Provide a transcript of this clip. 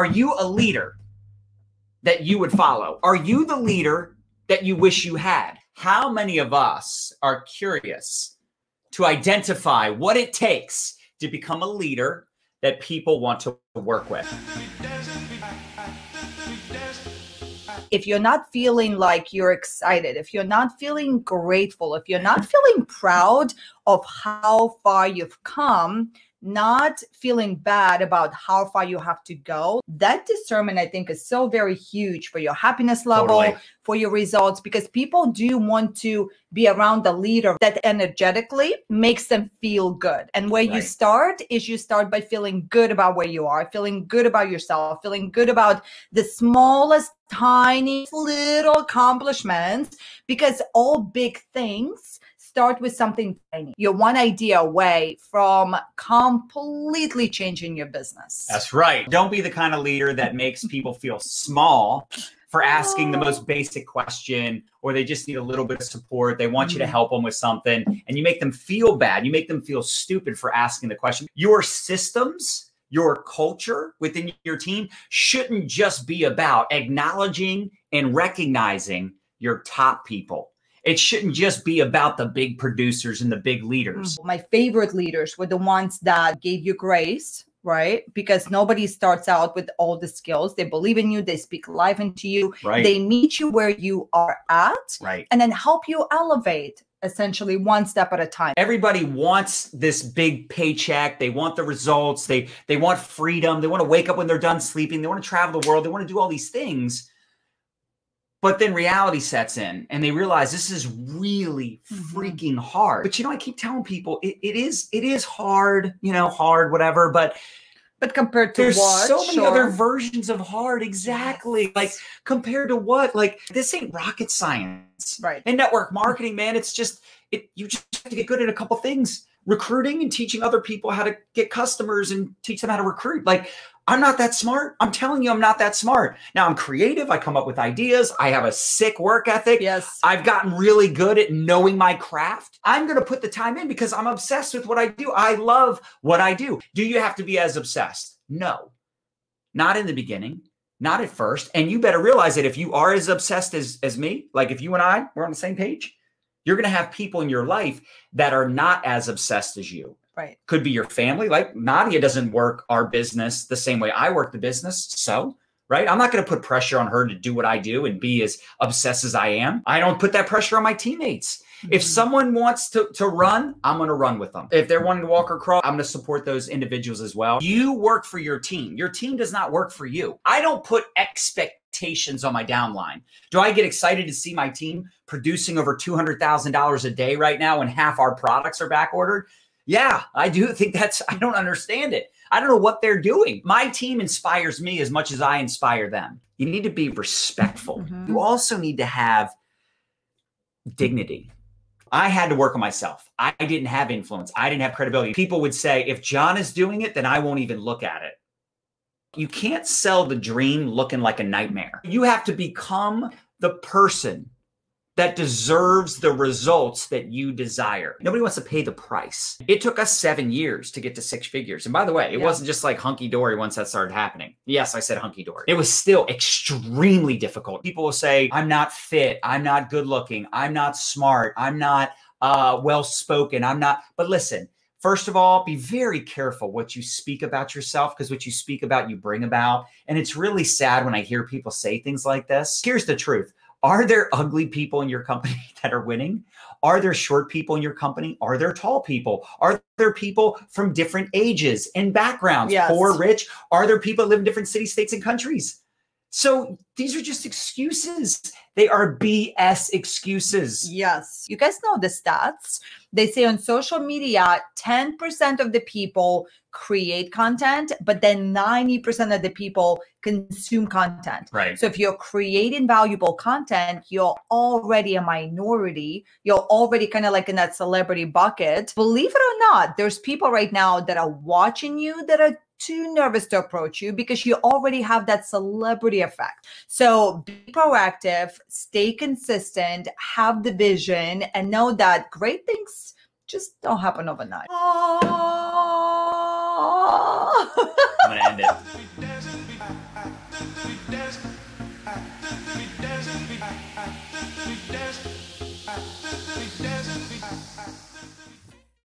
Are you a leader that you would follow? Are you the leader that you wish you had? How many of us are curious to identify what it takes to become a leader that people want to work with? If you're not feeling like you're excited, if you're not feeling grateful, if you're not feeling proud of how far you've come, not feeling bad about how far you have to go, that discernment, I think, is so very huge for your happiness level, Totally. for your results, because people do want to be around a leader that energetically makes them feel good. And where you start is you start by feeling good about where you are, feeling good about yourself, feeling good about the smallest, tiny, little accomplishments, because all big things start with something tiny. You're one idea away from completely changing your business. That's right. Don't be the kind of leader that makes people feel small for asking the most basic question, or they just need a little bit of support. They want you to help them with something, and you make them feel bad. You make them feel stupid for asking the question. Your systems, your culture within your team shouldn't just be about acknowledging and recognizing your top people. It shouldn't just be about the big producers and the big leaders. My favorite leaders were the ones that gave you grace, right? Because nobody starts out with all the skills. They believe in you. They speak life into you. Right. They meet you where you are at, right, and then help you elevate, essentially one step at a time. Everybody wants this big paycheck. They want the results. They want freedom. They want to wake up when they're done sleeping. They want to travel the world. They want to do all these things. But then reality sets in and they realize this is really freaking hard. But, you know, I keep telling people it is hard, you know, hard, whatever. But compared to there's what? so many other versions of hard. Exactly. Yes. Like compared to what? Like this ain't rocket science. Right. And network marketing, man, it's just, you just have to get good at a couple things. Recruiting and teaching other people how to get customers and teach them how to recruit. Like, I'm not that smart. I'm telling you, I'm not that smart. Now I'm creative. I come up with ideas. I have a sick work ethic. Yes. I've gotten really good at knowing my craft. I'm going to put the time in because I'm obsessed with what I do. I love what I do. Do you have to be as obsessed? No, not in the beginning, not at first. And you better realize that if you are as obsessed as me, like if you and I were on the same page, you're going to have people in your life that are not as obsessed as you. Right. Could be your family. Like Nadya doesn't work our business the same way I work the business. So, right. I'm not going to put pressure on her to do what I do and be as obsessed as I am. I don't put that pressure on my teammates. If someone wants to run, I'm going to run with them. If they're wanting to walk or crawl, I'm going to support those individuals as well. You work for your team. Your team does not work for you. I don't put expectations on my downline. Do I get excited to see my team producing over $200,000 a day right now and half our products are back ordered? Yeah, I do think I don't understand it. I don't know what they're doing. My team inspires me as much as I inspire them. You need to be respectful. You also need to have dignity. I had to work on myself. I didn't have influence. I didn't have credibility. People would say, if John is doing it, then I won't even look at it. You can't sell the dream looking like a nightmare. You have to become the person that deserves the results that you desire. Nobody wants to pay the price. It took us 7 years to get to 6 figures. And by the way, it wasn't just like hunky-dory once that started happening. Yes, I said hunky-dory. It was still extremely difficult. People will say, I'm not fit. I'm not good looking. I'm not smart. I'm not well-spoken. I'm not, but listen, first of all, be very careful what you speak about yourself, because what you speak about, you bring about. And it's really sad when I hear people say things like this. Here's the truth. Are there ugly people in your company that are winning? Are there short people in your company? Are there tall people? Are there people from different ages and backgrounds, poor, rich? Are there people that live in different cities, states, and countries? So these are just excuses. They are BS excuses. Yes. You guys know the stats. They say on social media, 10% of the people create content, but then 90% of the people consume content. Right. So if you're creating valuable content, you're already a minority. You're already kind of like in that celebrity bucket. Believe it or not, there's people right now that are watching you that are too nervous to approach you because you already have that celebrity effect. So be proactive, stay consistent, have the vision, and know that great things just don't happen overnight. I'm gonna end it. We dance, we dance, we